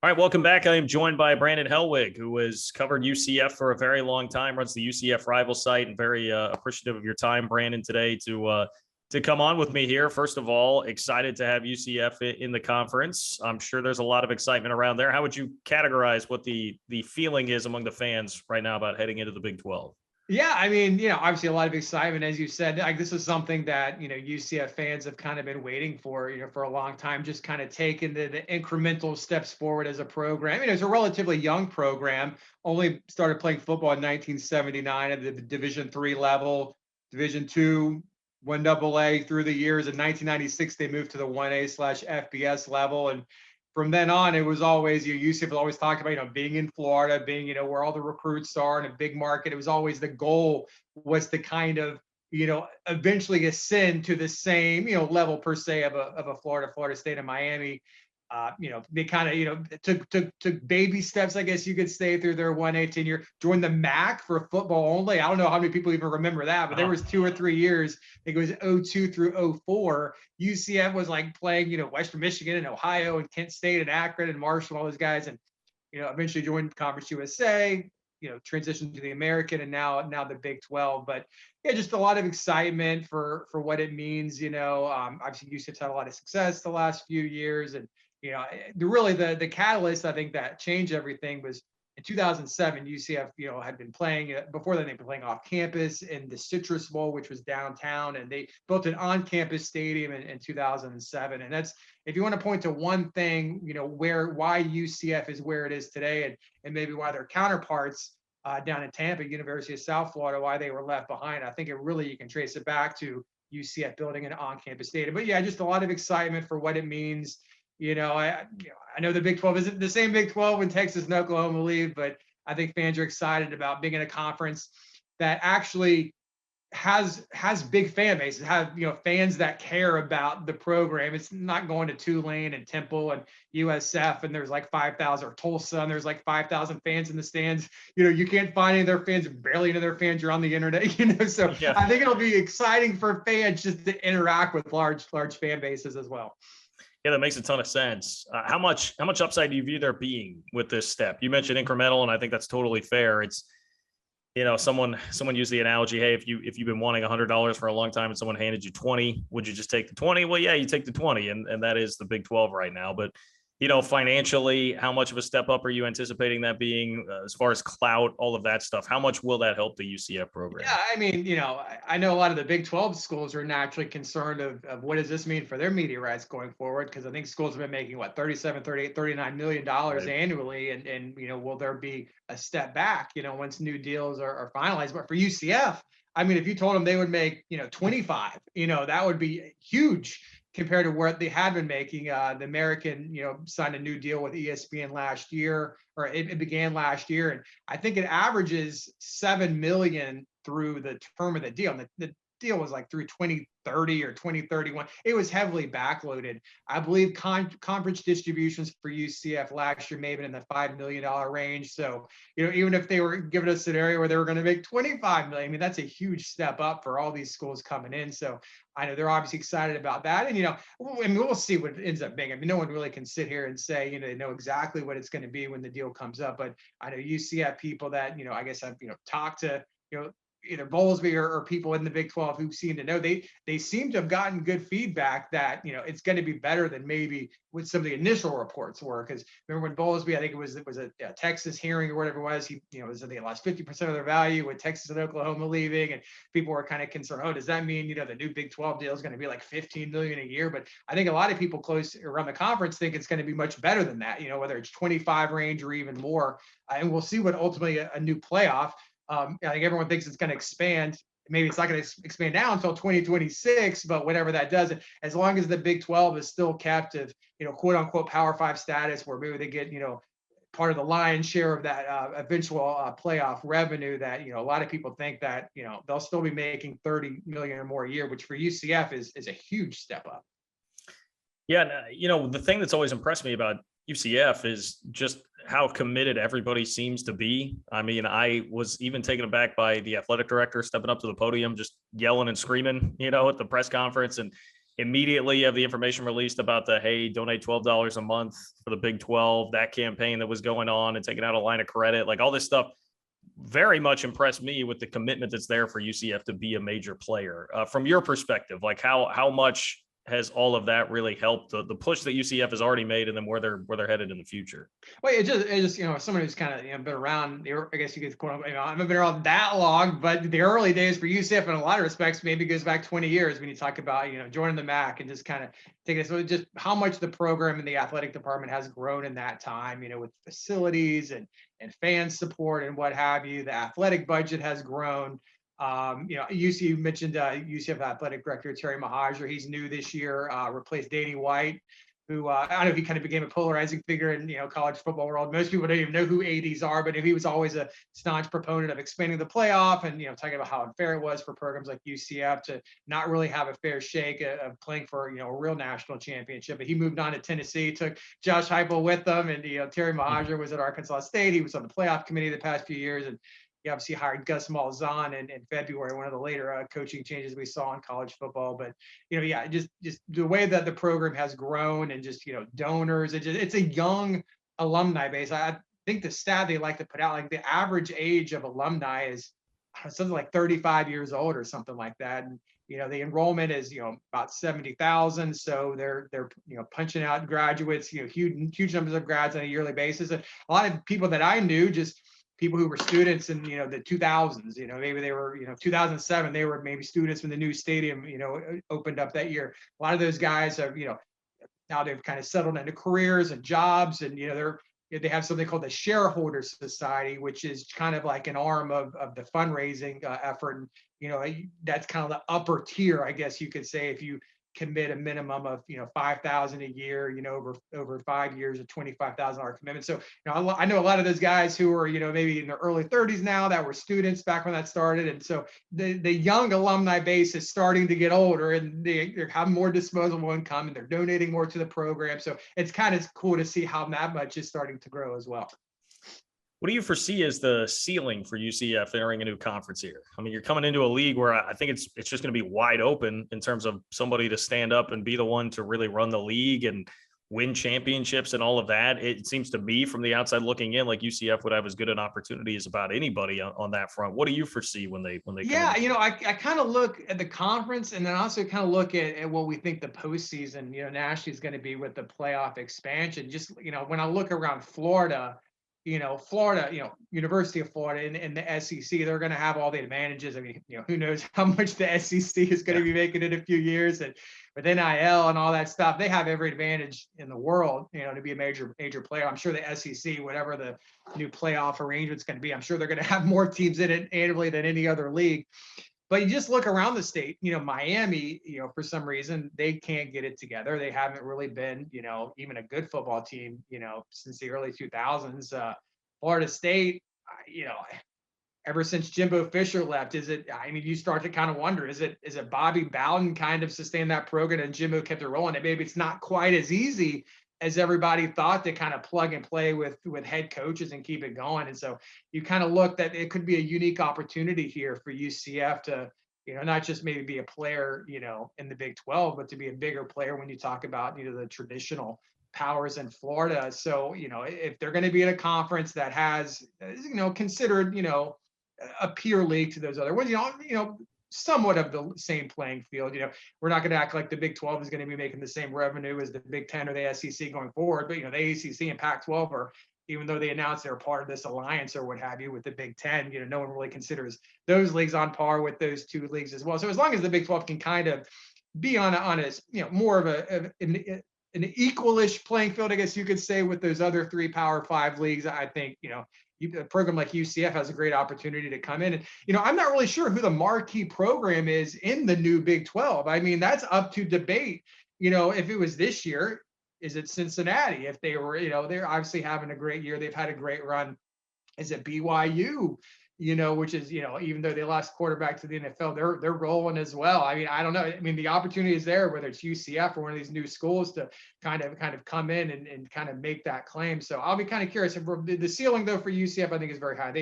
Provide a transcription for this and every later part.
All right, welcome back. I am joined by Brandon Helwig, who has covered UCF for a very long time, runs the UCF rival site, and very appreciative of your time, Brandon, today to come on with me here. First of all, excited to have UCF in the conference. I'm sure there's a lot of excitement around there. How would you categorize what the feeling is among the fans right now about heading into the Big 12? Yeah, obviously a lot of excitement, as you said. Like this is something that UCF fans have kind of been waiting for, for a long time. Just kind of taking the incremental steps forward as a program. It's a relatively young program. Only started playing football in 1979 at the Division III level, Division II, 1AA through the years. In 1996, they moved to the 1A/FBS level, and from then on, it was always, UCF always talked about, being in Florida, being, where all the recruits are in a big market. It was always the goal was to kind of, eventually ascend to the same, level per se of a Florida State and Miami. They kind of, took baby steps, I guess you could say, through their 1A tenure. Joined the MAC for football only. I don't know how many people even remember that, but there was 2 or 3 years. I think it was 02 through 04. UCF was like playing, Western Michigan and Ohio and Kent State and Akron and Marshall, all those guys, and eventually joined Conference USA. Transitioned to the American, and now the Big 12. But yeah, just a lot of excitement for what it means. Obviously UCF's had a lot of success the last few years, and the catalyst, I think, that changed everything was in 2007. UCF, had been playing before then. They'd been playing off campus in the Citrus Bowl, which was downtown, and they built an on-campus stadium in 2007. And that's, if you want to point to one thing, why UCF is where it is today, and maybe why their counterparts down in Tampa, University of South Florida, why they were left behind. I think you can trace it back to UCF building an on-campus stadium. But yeah, just a lot of excitement for what it means. I know the Big 12 isn't the same Big 12 when Texas and Oklahoma leave, but I think fans are excited about being in a conference that actually has big fan bases, have fans that care about the program. It's not going to Tulane and Temple and USF and there's like 5,000, or Tulsa and there's like 5,000 fans in the stands. You can't find any of their fans, barely any of their fans. You're on the internet. So yeah. I think it'll be exciting for fans just to interact with large fan bases as well. Yeah, that makes a ton of sense. How much upside do you view there being with this step? You mentioned incremental, and I think that's totally fair. It's, someone used the analogy, hey, if you've been wanting $100 for a long time and someone handed you 20, would you just take the 20? Well, yeah, you take the 20, and that is the Big 12 right now. But financially, how much of a step up are you anticipating that being, as far as clout, all of that stuff? How much will that help the UCF program? Yeah, I know a lot of the Big 12 schools are naturally concerned of what does this mean for their media rights going forward, because I think schools have been making, what, $37, $38, $39 million right. annually, and will there be a step back, once new deals are finalized? But for UCF, if you told them they would make, 25, that would be huge compared to what they had been making. The American, signed a new deal with ESPN last year, or it began last year, and I think it averages $7 million through the term of the deal. And the deal was like through 2030 or 2031. It was heavily backloaded. I believe conference distributions for UCF last year may have been in the $5 million range. So, even if they were given a scenario where they were going to make $25 million, that's a huge step up for all these schools coming in. So I know they're obviously excited about that. And, we'll see what it ends up being. No one really can sit here and say, they know exactly what it's going to be when the deal comes up. But I know UCF people that, I guess I've, talked to, either Bowlesby or people in the Big 12 who seem to know, they seem to have gotten good feedback that it's going to be better than maybe what some of the initial reports were. Because remember when Bowlesby, I think it was a Texas hearing or whatever it was, he was they lost 50% of their value with Texas and Oklahoma leaving, and people were kind of concerned, oh, does that mean the new Big 12 deal is going to be like $15 million a year? But I think a lot of people close around the conference think it's going to be much better than that, whether it's 25 range or even more. And we'll see what ultimately a new playoff. I think everyone thinks it's going to expand. Maybe it's not going to expand now until 2026, but whatever that does, as long as the Big 12 is still captive, quote unquote Power 5 status, where maybe they get, part of the lion's share of that eventual playoff revenue, that, a lot of people think that, they'll still be making 30 million or more a year, which for UCF is a huge step up. Yeah. The thing that's always impressed me about UCF is just how committed everybody seems to be. I was even taken aback by the athletic director stepping up to the podium, just yelling and screaming, at the press conference. And immediately you have the information released about the, hey, donate $12 a month for the Big 12, that campaign that was going on and taking out a line of credit, like all this stuff very much impressed me with the commitment that's there for UCF to be a major player. From your perspective, like how much has all of that really helped the push that UCF has already made, and then where they're headed in the future? Well, it just someone who's kind of been around. I guess you could quote unquote, I haven't been around that long, but the early days for UCF in a lot of respects maybe goes back 20 years when you talk about joining the MAC and just kind of taking it. So just how much the program and the athletic department has grown in that time, with facilities and fan support and what have you. The athletic budget has grown. You mentioned UCF athletic director Terry Mahajer. He's new this year, replaced Danny White, who I don't know if he kind of became a polarizing figure in college football world. Most people don't even know who ADs are, but he was always a staunch proponent of expanding the playoff and talking about how unfair it was for programs like UCF to not really have a fair shake of playing for a real national championship. But he moved on to Tennessee, took Josh Heupel with them, and Terry Mahajer was at Arkansas State. He was on the playoff committee the past few years, and he obviously hired Gus Malzahn in February, one of the later coaching changes we saw in college football. But just the way that the program has grown and just donors, it's a young alumni base. I think the stat they like to put out, like the average age of alumni is something like 35 years old or something like that. And the enrollment is about 70,000, so they're punching out graduates, huge numbers of grads on a yearly basis. And a lot of people that I knew, just people who were students in the 2000s, maybe they were 2007, they were maybe students when the new stadium opened up that year. A lot of those guys have now they've kind of settled into careers and jobs, and they have something called the Shareholder Society, which is kind of like an arm of the fundraising effort. And that's kind of the upper tier, I guess you could say, if you commit a minimum of $5,000 a year, over 5 years, a $25,000 commitment. So I know a lot of those guys who are maybe in their early 30s now that were students back when that started, and so the young alumni base is starting to get older, and they have more disposable income, and they're donating more to the program. So it's kind of cool to see how that much is starting to grow as well. What do you foresee as the ceiling for UCF entering a new conference here? I mean, you're coming into a league where I think it's just going to be wide open in terms of somebody to stand up and be the one to really run the league and win championships and all of that. It seems to me from the outside looking in, like UCF would have as good an opportunity as about anybody on that front. What do you foresee when they come in? I kind of look at the conference, and then also kind of look at what we think the postseason, nationally is going to be with the playoff expansion. Just, when I look around Florida, University of Florida and the SEC, they're going to have all the advantages. I mean, who knows how much the SEC is going to be making in a few years, and with NIL and all that stuff, they have every advantage in the world, to be a major player. I'm sure the SEC, whatever the new playoff arrangement's going to be, I'm sure they're going to have more teams in it annually than any other league. But you just look around the state, Miami, for some reason, they can't get it together. They haven't really been, even a good football team, since the early 2000s. Florida State, ever since Jimbo Fisher left, you start to kind of wonder, is it Bobby Bowden kind of sustained that program and Jimbo kept it rolling? And maybe it's not quite as easy as everybody thought to kind of plug and play with head coaches and keep it going. And so you kind of look that it could be a unique opportunity here for UCF to, not just maybe be a player, in the Big 12, but to be a bigger player when you talk about, the traditional powers in Florida. So, if they're going to be in a conference that has, considered, a peer league to those other ones, somewhat of the same playing field. We're not going to act like the Big 12 is going to be making the same revenue as the Big 10 or the SEC going forward. But, the ACC and Pac-12 are, even though they announced they're part of this alliance or what have you with the Big 10, no one really considers those leagues on par with those two leagues as well. So as long as the Big 12 can kind of be on a more of an equalish playing field, I guess you could say, with those other three Power 5 leagues, I think, a program like UCF has a great opportunity to come in. And, I'm not really sure who the marquee program is in the new Big 12. I mean, that's up to debate. If it was this year, is it Cincinnati? If they were, they're obviously having a great year. They've had a great run. Is it BYU? which is, even though they lost quarterback to the NFL, they're rolling as well. I mean, I don't know. I mean, the opportunity is there, whether it's UCF or one of these new schools, to kind of come in and kind of make that claim. So I'll be kind of curious. The ceiling though for UCF, I think, is very high.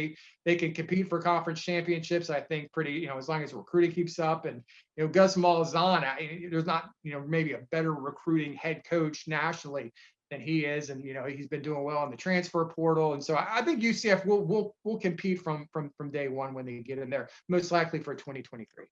They can compete for conference championships, I think, pretty, as long as recruiting keeps up. And Gus Malzahn, there's not, maybe a better recruiting head coach nationally than he is, and he's been doing well in the transfer portal, and so I think UCF will compete from day one when they get in there, most likely for 2023.